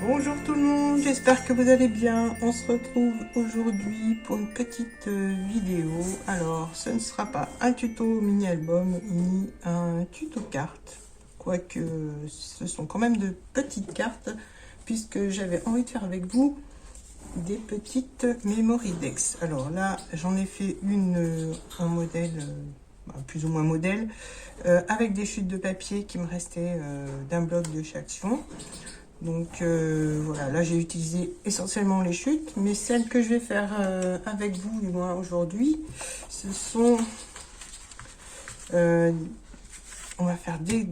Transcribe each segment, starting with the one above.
Bonjour tout le monde, j'espère que vous allez bien. On se retrouve aujourd'hui pour une petite vidéo. Alors, ce ne sera pas un tuto mini-album ni un tuto carte, quoique ce sont quand même de petites cartes, puisque j'avais envie de faire avec vous des petites Memory Dex. Alors là, j'en ai fait une en modèle, plus ou moins modèle, avec des chutes de papier qui me restaient d'un bloc de chaque action. Donc voilà, là j'ai utilisé essentiellement les chutes, mais celles que je vais faire avec vous, du moins aujourd'hui, ce sont, on va faire des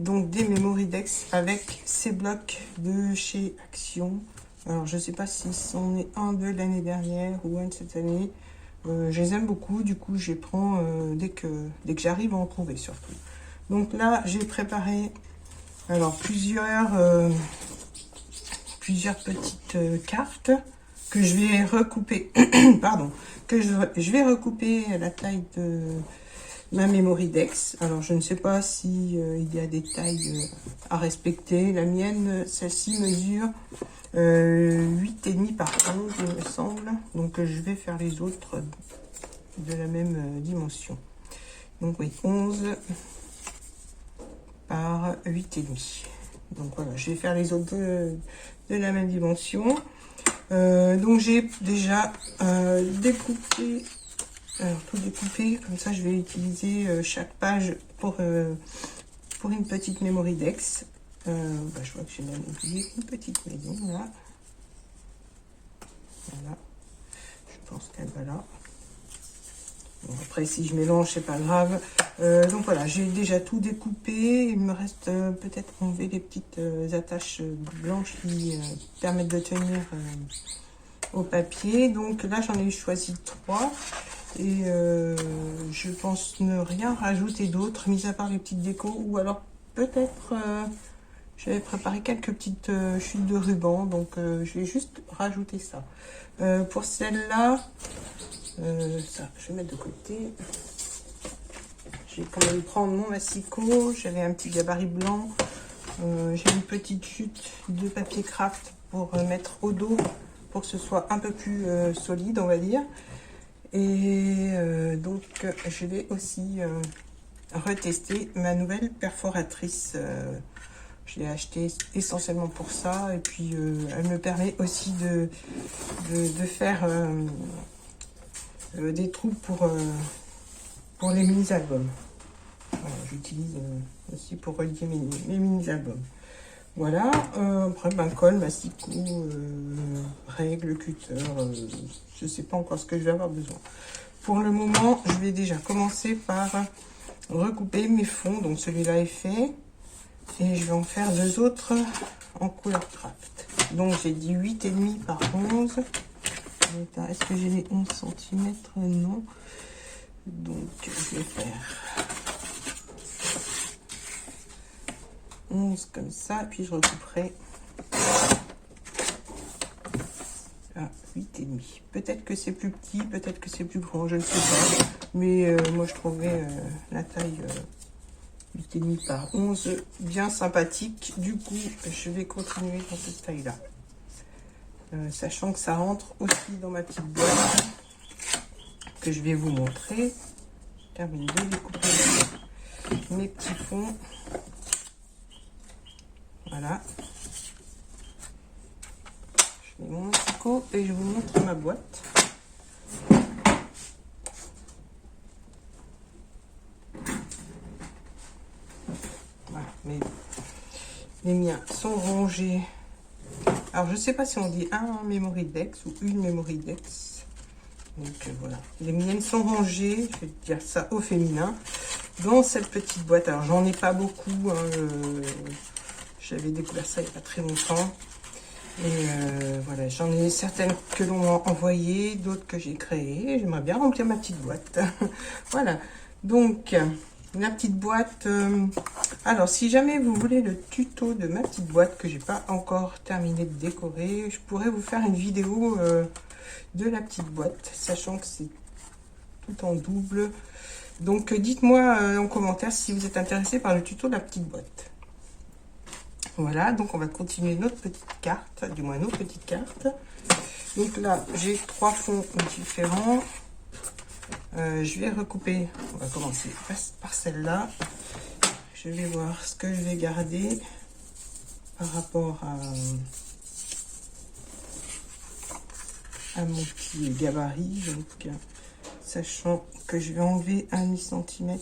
Memory Dex avec ces blocs de chez Action. Alors je sais pas si c'en est un de l'année dernière ou un de cette année. Je les aime beaucoup, du coup je les prends dès que j'arrive à en trouver surtout. Donc là j'ai préparé alors plusieurs petites cartes que je vais recouper pardon, que je vais recouper à la taille de ma Memory Dex. Alors je ne sais pas si il y a des tailles à respecter. La mienne, celle-ci mesure 8,5 par 11 il me semble, donc je vais faire les autres de la même dimension. Donc oui, 11 par 8,5. Donc voilà, je vais faire les autres de la même dimension. Donc j'ai déjà découpé, tout découpé, comme ça je vais utiliser chaque page pour une petite Memory Dex. Je vois que j'ai même oublié une petite maison là. Voilà, je pense qu'elle va là. Bon, après si je mélange c'est pas grave. Donc voilà, j'ai déjà tout découpé. Il me reste peut-être enlever les petites attaches blanches qui permettent de tenir au papier. Donc là j'en ai choisi 3 et je pense ne rien rajouter d'autre mis à part les petites décos, ou alors peut-être j'avais préparé quelques petites chutes de ruban, donc je vais juste rajouter ça. Pour celle-là, ça je vais mettre de côté. Je vais quand même prendre mon massicot. J'avais un petit gabarit blanc. J'ai une petite chute de papier craft pour mettre au dos, pour que ce soit un peu plus solide, on va dire. Et donc je vais aussi retester ma nouvelle perforatrice. Je l'ai achetée essentiellement pour ça, et puis elle me permet aussi de faire des trous pour les mini-albums. Voilà, j'utilise aussi pour relier mes mini-albums. Voilà, après colle, masticot, règle, cutter, je sais pas encore ce que je vais avoir besoin. Pour le moment, je vais déjà commencer par recouper mes fonds. Donc celui-là est fait, et je vais en faire 2 autres en couleur craft. Donc j'ai dit 8,5 par 11. Est-ce que j'ai les 11 cm? Non. Donc je vais faire 11 comme ça, puis je recouperai à 8,5. Peut-être que c'est plus petit, peut-être que c'est plus grand, je ne sais pas. Mais moi je trouvais la taille 8,5 par 11 bien sympathique. Du coup, je vais continuer dans cette taille-là. Sachant que ça rentre aussi dans ma petite boîte que je vais vous montrer. Je termine de découper mes petits fonds. Voilà. Je mets mon massicot et je vous montre ma boîte. Voilà, les miens sont rangés. Alors je sais pas si on dit un Memory Dex ou une Memory Dex. Donc voilà, les miennes sont rangées, je vais dire ça au féminin, dans cette petite boîte. Alors j'en ai pas beaucoup, hein, j'avais découvert ça il n'y a pas très longtemps. Et voilà, j'en ai certaines que l'on m'a envoyées, d'autres que j'ai créées. J'aimerais bien remplir ma petite boîte. Voilà, donc la petite boîte. Alors, si jamais vous voulez le tuto de ma petite boîte que j'ai pas encore terminé de décorer, je pourrais vous faire une vidéo de la petite boîte, sachant que c'est tout en double. Donc, dites-moi en commentaire si vous êtes intéressé par le tuto de la petite boîte. Voilà, donc on va continuer notre petite carte, du moins nos petites cartes. Donc là, j'ai 3 fonds différents. Je vais recouper, on va commencer par celle-là. Je vais voir ce que je vais garder par rapport à mon petit gabarit. Donc, sachant que je vais enlever 1,5 cm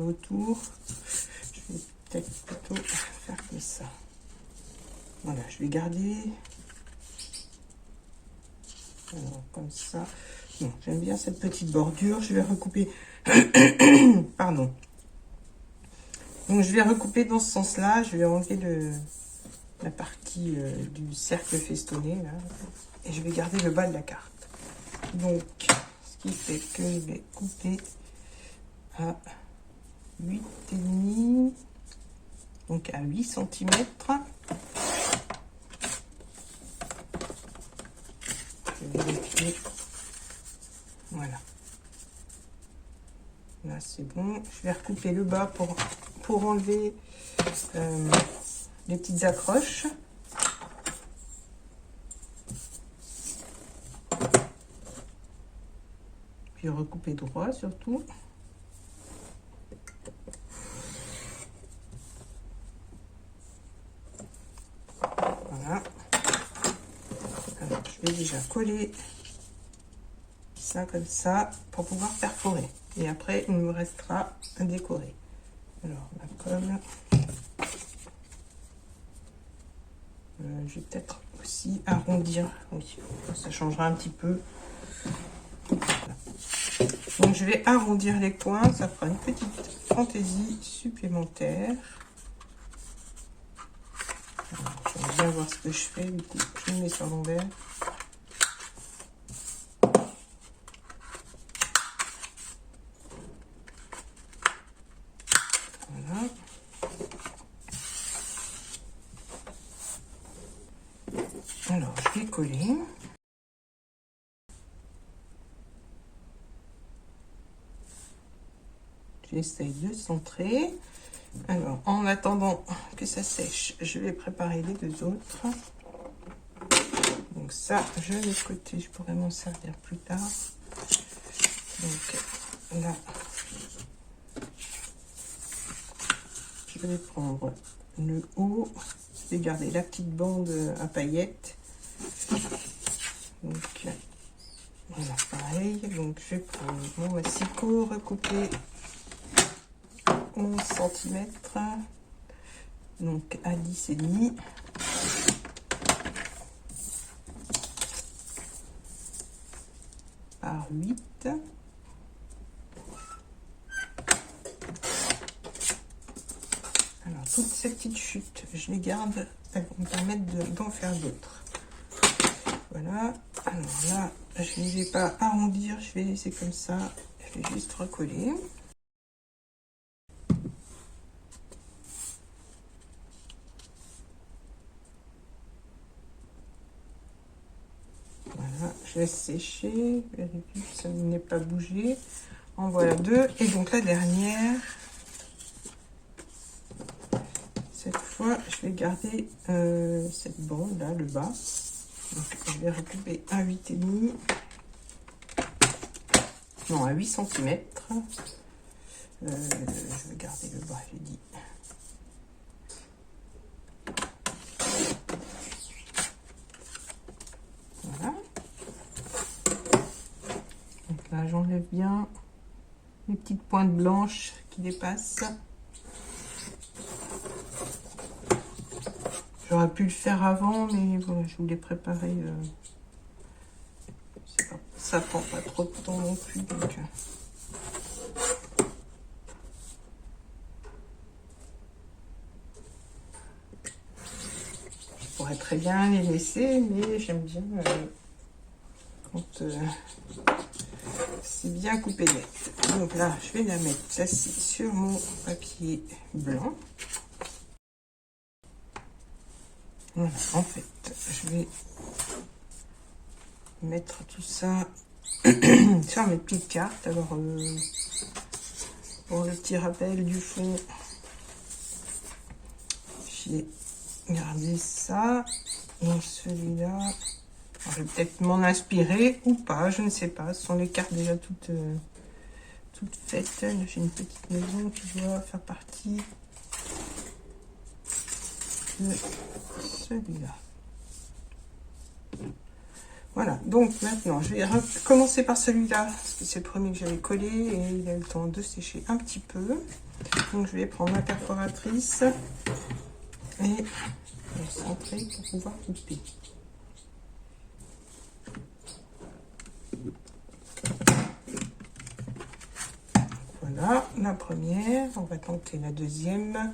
autour, je vais peut-être plutôt faire comme ça. Voilà, je vais garder. Alors, comme ça. Non, j'aime bien cette petite bordure. Je vais recouper. Pardon. Donc, je vais recouper dans ce sens-là. Je vais enlever la partie du cercle festonné, là. Et je vais garder le bas de la carte. Donc, ce qui fait que je vais couper à 8,5. Donc, à 8 cm. Je vais vérifier. Voilà. Là, c'est bon. Je vais recouper le bas pour enlever les petites accroches. Puis recouper droit surtout. Voilà. Alors, je vais déjà coller ça comme ça pour pouvoir perforer. Et après, il me restera à décorer. Alors, la colle. Je vais peut-être aussi arrondir. Oui, ça changera un petit peu. Voilà. Donc, je vais arrondir les coins. Ça fera une petite fantaisie supplémentaire. J'aime bien voir ce que je fais. Du coup, je le mets sur l'envers. Voilà. Alors, je vais coller. J'essaye de centrer. Alors, en attendant que ça sèche, je vais préparer les deux autres. Donc ça, je vais de côté, je pourrais m'en servir plus tard. Donc là, je vais prendre le haut. Je vais garder la petite bande à paillettes. Donc voilà, pareil. Donc je vais prendre mon massicot recoupé 11 cm. Donc à 10,5. Par 8. Alors, toutes ces petites chutes, je les garde, elles vont me permettre d'en faire d'autres. Voilà. Alors là, je ne vais pas arrondir, je vais laisser comme ça. Je vais juste recoller. Voilà, je laisse sécher. Vérifie que ça n'est pas bougé. En voilà deux. Et donc la dernière. Cette fois, je vais garder cette bande là, le bas. Donc, je vais recouper à 8,5. Non, à 8 cm. Je vais garder le bas, j'ai dit. Voilà. Donc là, j'enlève bien les petites pointes blanches qui dépassent. J'aurais pu le faire avant, mais voilà, je voulais préparer. Ça prend pas trop de temps non plus. Donc, je pourrais très bien les laisser, mais j'aime bien quand c'est bien coupé net. Donc là, je vais la mettre celle-ci sur mon papier blanc. Voilà, en fait, je vais mettre tout ça sur mes petites cartes. Alors, pour le petit rappel du fond, j'ai garder ça. Et celui-là, je vais peut-être m'en inspirer ou pas, je ne sais pas. Ce sont les cartes déjà toutes faites. Là, j'ai une petite maison qui doit faire partie de celui-là. Voilà, donc maintenant, je vais recommencer par celui-là, parce que c'est le premier que j'avais collé et il a eu le temps de sécher un petit peu. Donc, je vais prendre ma perforatrice et le centrer pour pouvoir couper. Voilà, la première. On va tenter la deuxième.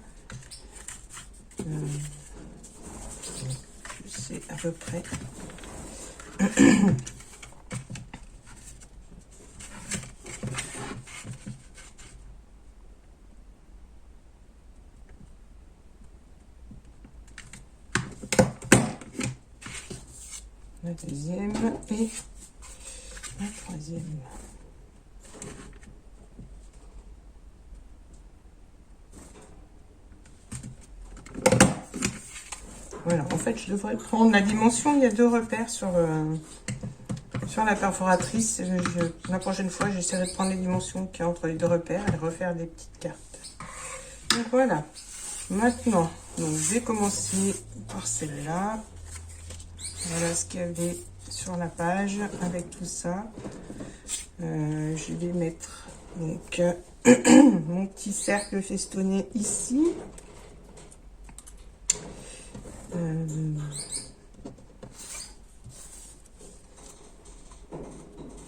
Je sais à peu près. La deuxième et la troisième. Voilà, en fait, je devrais prendre la dimension. Il y a 2 repères sur la perforatrice. La prochaine fois, j'essaierai de prendre les dimensions qu'il y a entre les 2 repères et refaire des petites cartes. Donc voilà. Maintenant, donc, je vais commencer par celle-là. Voilà ce qu'il y avait sur la page avec tout ça. Je vais mettre donc mon petit cercle festonné ici.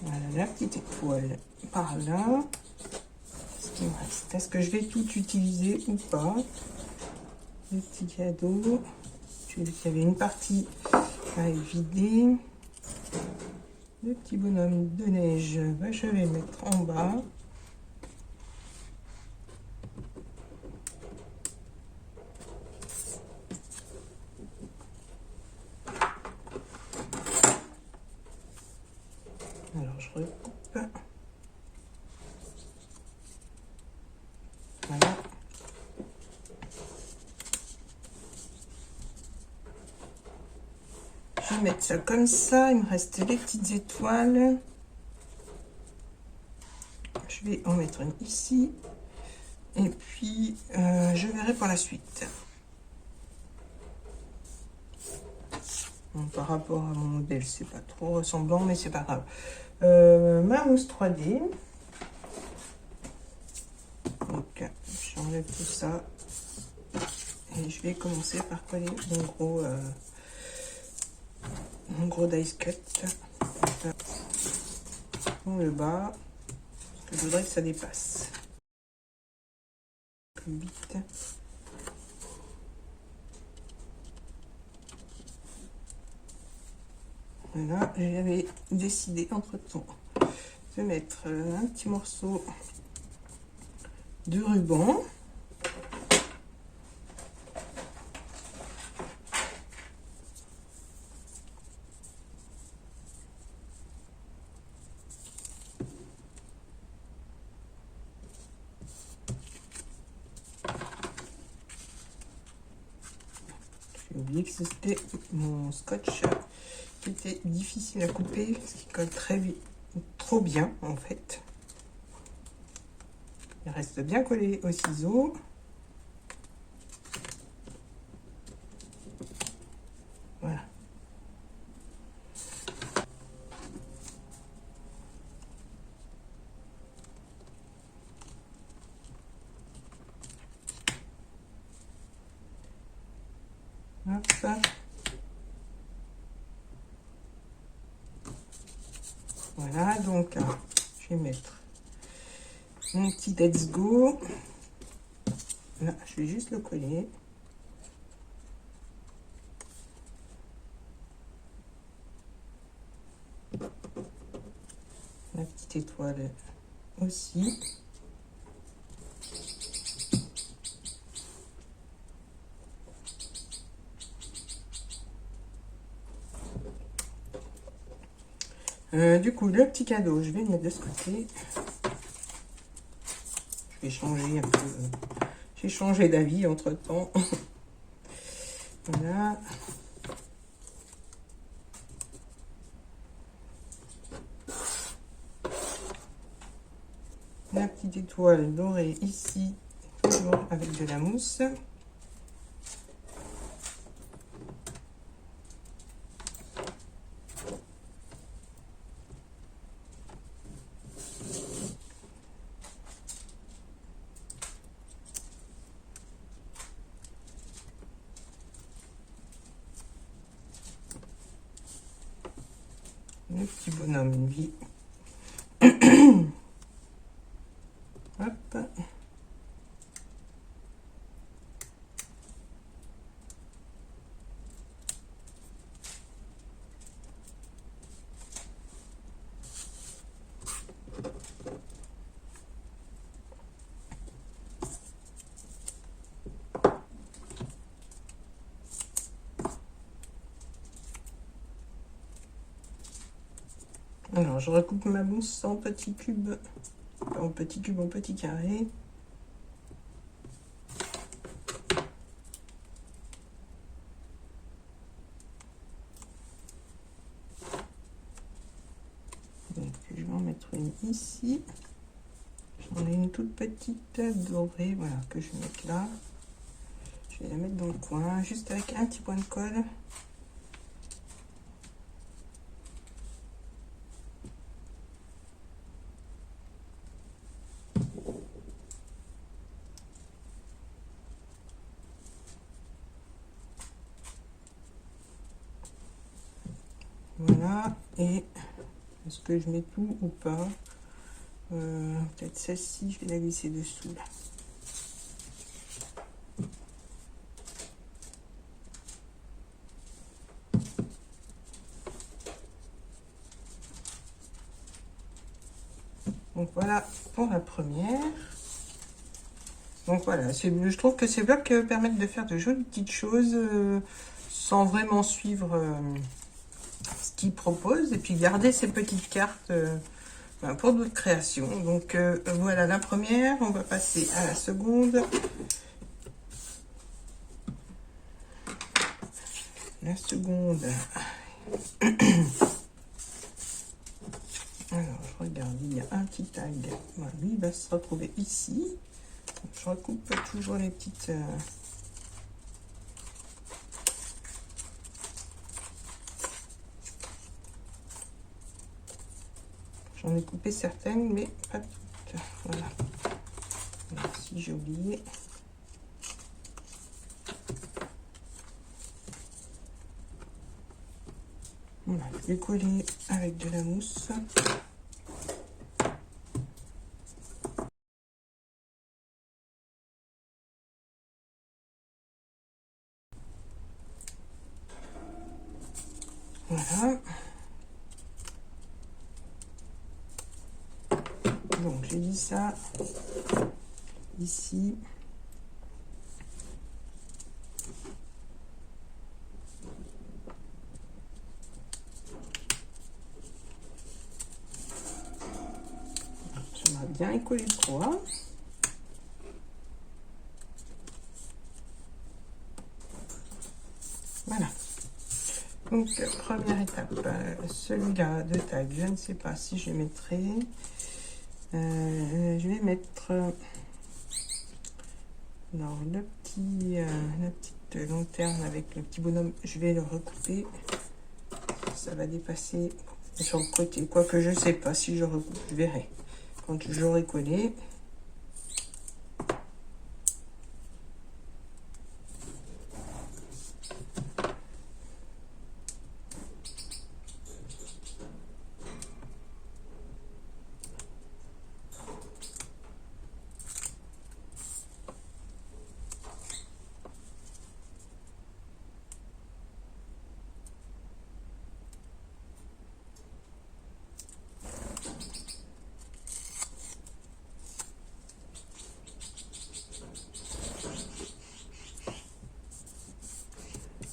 Voilà la petite étoile par là. Ce qui me reste. Est-ce que je vais tout utiliser ou pas? Le petit cadeau. J'ai vu qu'il y avait une partie à vider. Le petit bonhomme de neige, je vais mettre en bas. Alors je recoupe. Voilà. Je vais mettre ça comme ça. Il me reste les petites étoiles. Je vais en mettre une ici. Et puis, je verrai pour la suite. Bon, par rapport à mon modèle, c'est pas trop ressemblant, mais c'est pas grave. Ma mousse 3D. Donc, j'enlève tout ça. Et je vais commencer par coller mon gros dice cut dans le bas. Parce que je voudrais que ça dépasse. Plus vite. Voilà, j'avais décidé entre-temps de mettre un petit morceau de ruban. J'ai oublié que c'était mon scotch qui était difficile à couper parce qu'il colle trop bien en fait. Il reste bien collé au ciseau. Voilà. Hop. Voilà, donc je vais mettre mon petit let's go. Là, je vais juste le coller. La petite étoile aussi. Du coup, le petit cadeau, je vais le mettre de ce côté. Je vais changer un peu. J'ai changé d'avis entre-temps. Voilà. La petite étoile dorée ici, toujours avec de la mousse. Le petit bonhomme, lui. Hop. Alors, je recoupe ma mousse en petits cubes, en petits cubes, en petits carrés. Donc, je vais en mettre une ici. J'en ai une toute petite dorée, voilà, que je vais mettre là. Je vais la mettre dans le coin, juste avec un petit point de colle. Voilà, et est-ce que je mets tout ou pas? Peut-être celle-ci, je vais la glisser dessous là. Donc voilà pour la première. Donc voilà, je trouve que ces blocs permettent de faire de jolies petites choses sans vraiment suivre ce qu'ils proposent et puis garder ces petites cartes pour d'autres créations. Donc voilà la première, on va passer à la seconde. La seconde. Alors, je regarde, il y a un petit tag. Voilà, lui, il va se retrouver ici. Je recoupe toujours les petites... J'en ai coupé certaines, mais pas toutes. Voilà. Si j'ai oublié. Voilà, je vais coller avec de la mousse. Voilà. Donc, j'ai dit ça ici. J'aimerais bien écoller le coin. Voilà. Donc, première étape, celui-là de tag, je ne sais pas si je le mettrai. Je vais mettre alors, la petite lanterne avec le petit bonhomme, je vais le recouper. Ça va dépasser sur le côté. Quoique je ne sais pas si je recoupe, je verrai. Quand j'aurai collé.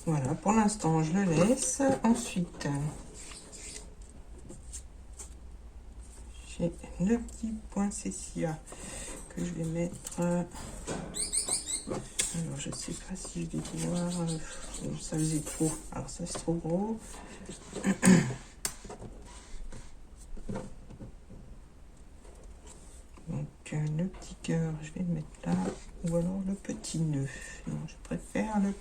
Voilà, pour l'instant, je le laisse. Ensuite, j'ai le petit poinsettia que je vais mettre Alors, je sais pas si je vais pouvoir... non, ça faisait trop. Alors, ça, c'est trop gros. Donc, le petit cœur, je vais le mettre là. Ou alors le petit nœud. Non, je préfère le...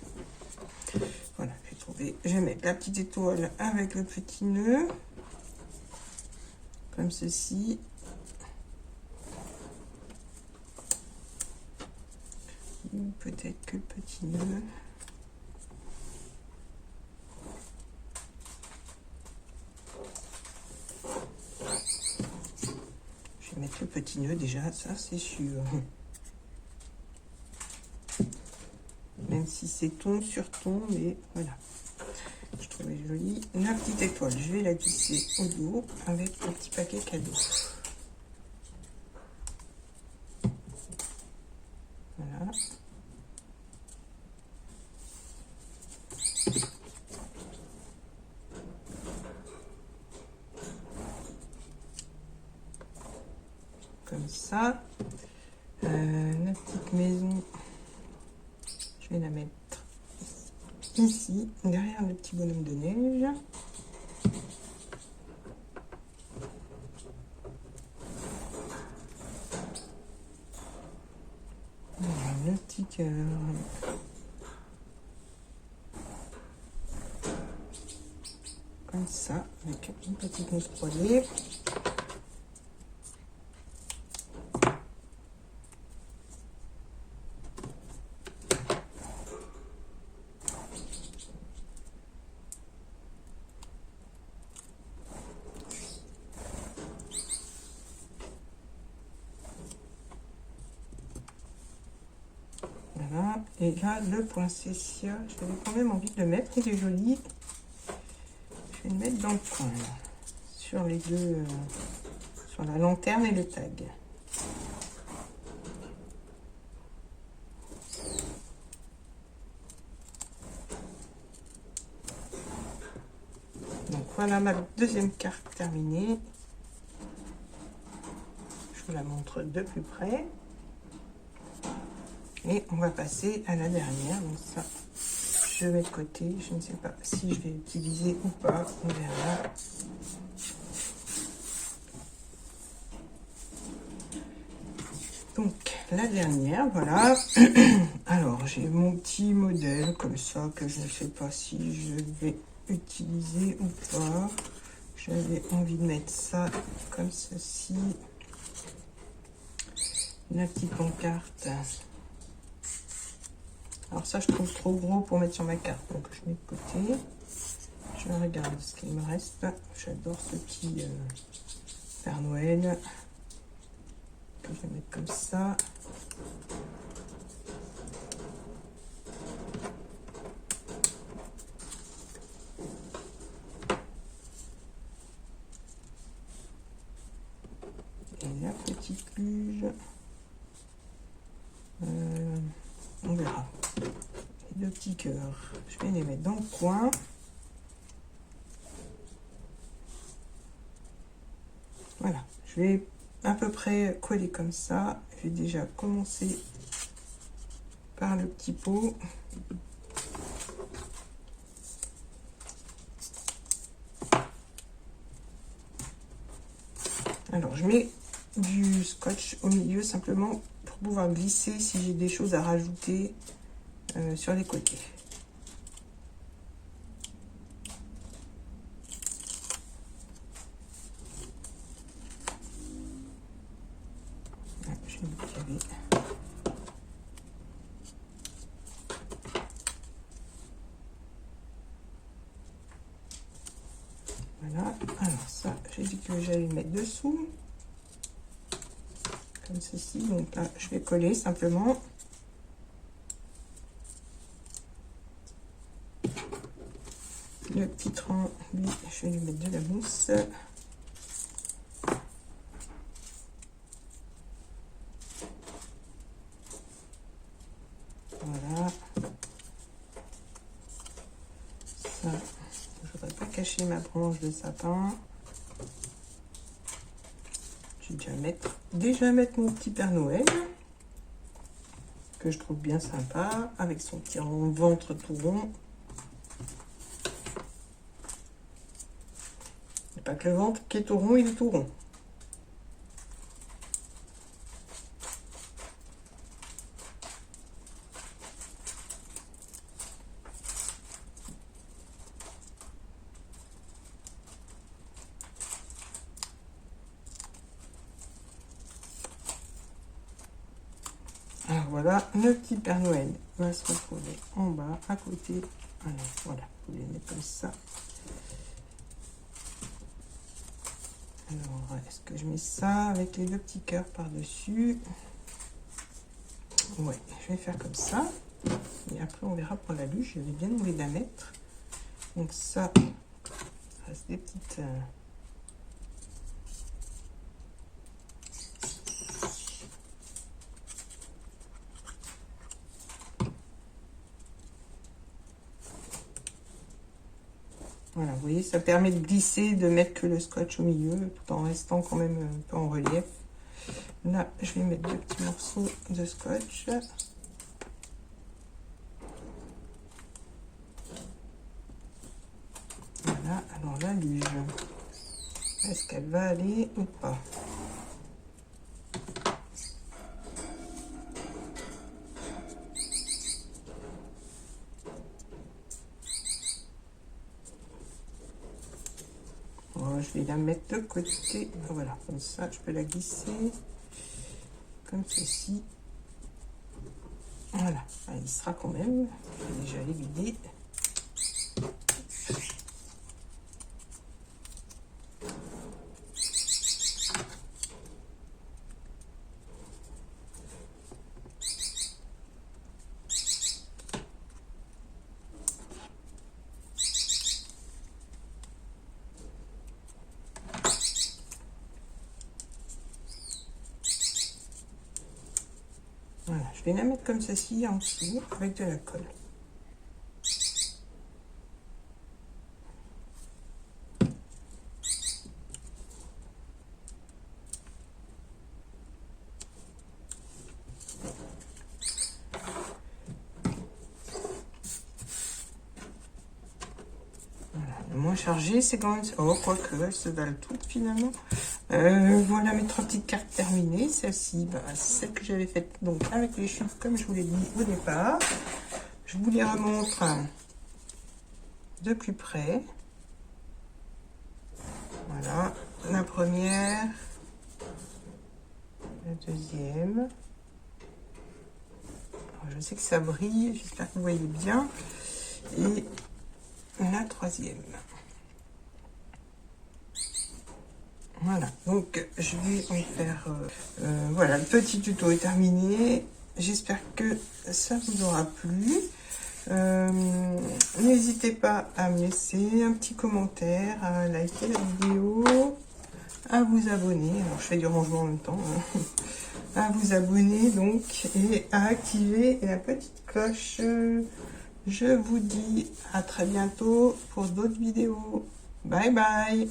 Voilà, j'ai trouvé. Je vais mettre la petite étoile avec le petit nœud. Comme ceci. Ou peut-être que le petit nœud. Je vais mettre le petit nœud déjà, ça c'est sûr. Même si c'est ton sur ton, mais voilà. Je trouvais joli. La petite étoile, je vais la glisser au dos avec un petit paquet cadeau. Voilà. Comme ça. La petite maison, je vais la mettre ici, derrière le petit bonhomme de neige. Voilà, le petit cœur. Comme ça, avec une petite mousse 3D. Voilà, et là, le poinsettia, j'avais quand même envie de le mettre, il est joli. Je vais le mettre dans le coin, là, sur les deux, sur la lanterne et le tag. Donc voilà ma deuxième carte terminée. Je vous la montre de plus près. Et on va passer à la dernière. Donc ça, je mets de côté. Je ne sais pas si je vais utiliser ou pas. On verra. Donc la dernière, voilà. Alors j'ai mon petit modèle comme ça que je ne sais pas si je vais utiliser ou pas. J'avais envie de mettre ça comme ceci. La petite pancarte. Alors ça, je trouve trop gros pour mettre sur ma carte, donc je mets de côté. Je regarde ce qu'il me reste. J'adore ce petit Père Noël. Que je vais mettre comme ça. Et la petite luge. On verra. Les deux petits cœurs. Je vais les mettre dans le coin. Voilà. Je vais à peu près coller comme ça. Je vais déjà commencer par le petit pot. Alors, je mets du scotch au milieu simplement pour pouvoir glisser si j'ai des choses à rajouter sur les côtés. Je vais le caler. Voilà. Alors ça, j'ai dit que j'allais le mettre dessous. Comme ceci. Donc là, je vais coller simplement. Le petit tronc, lui, je vais lui mettre de la mousse. Voilà. Ça, je ne voudrais pas cacher ma branche de sapin. Je vais déjà mettre mon petit Père Noël. que je trouve bien sympa, avec son petit ventre tout rond. Il n'y a pas que le ventre qui est tout rond, il est tout rond. Alors voilà, le petit Père Noël va se retrouver en bas, à côté. Alors voilà, vous les mettez comme ça. Alors, est-ce que je mets ça avec les deux petits cœurs par-dessus? Ouais, je vais faire comme ça. Et après, on verra pour la luge. J'avais bien envie de la mettre. Donc ça reste des petites... Voilà, vous voyez, ça permet de glisser, de mettre que le scotch au milieu, tout en restant quand même un peu en relief. Là, je vais mettre deux petits morceaux de scotch. Voilà, alors la luge, est-ce qu'elle va aller ou pas? Je vais la mettre de côté. Voilà, comme ça, je peux la glisser comme ceci. Voilà, elle y sera quand même. Je vais déjà les vider. Voilà, je vais la mettre comme ceci en dessous avec de la colle. Voilà, le moins chargé, c'est quand même... Oh, quoique, elle se dalle toute finalement. Voilà mes 3 petites cartes terminées. Celle-ci, bah, c'est celle que j'avais faite donc avec les chutes, comme je vous l'ai dit au départ. Je vous les remontre de plus près. Voilà, la première, la deuxième. Alors, je sais que ça brille, j'espère que vous voyez bien. Et la troisième. Voilà, donc je vais en faire... voilà, le petit tuto est terminé. J'espère que ça vous aura plu. N'hésitez pas à me laisser un petit commentaire, à liker la vidéo, à vous abonner. Alors, je fais du rangement en même temps. Hein. À vous abonner, donc, et à activer la petite cloche. Je vous dis à très bientôt pour d'autres vidéos. Bye bye!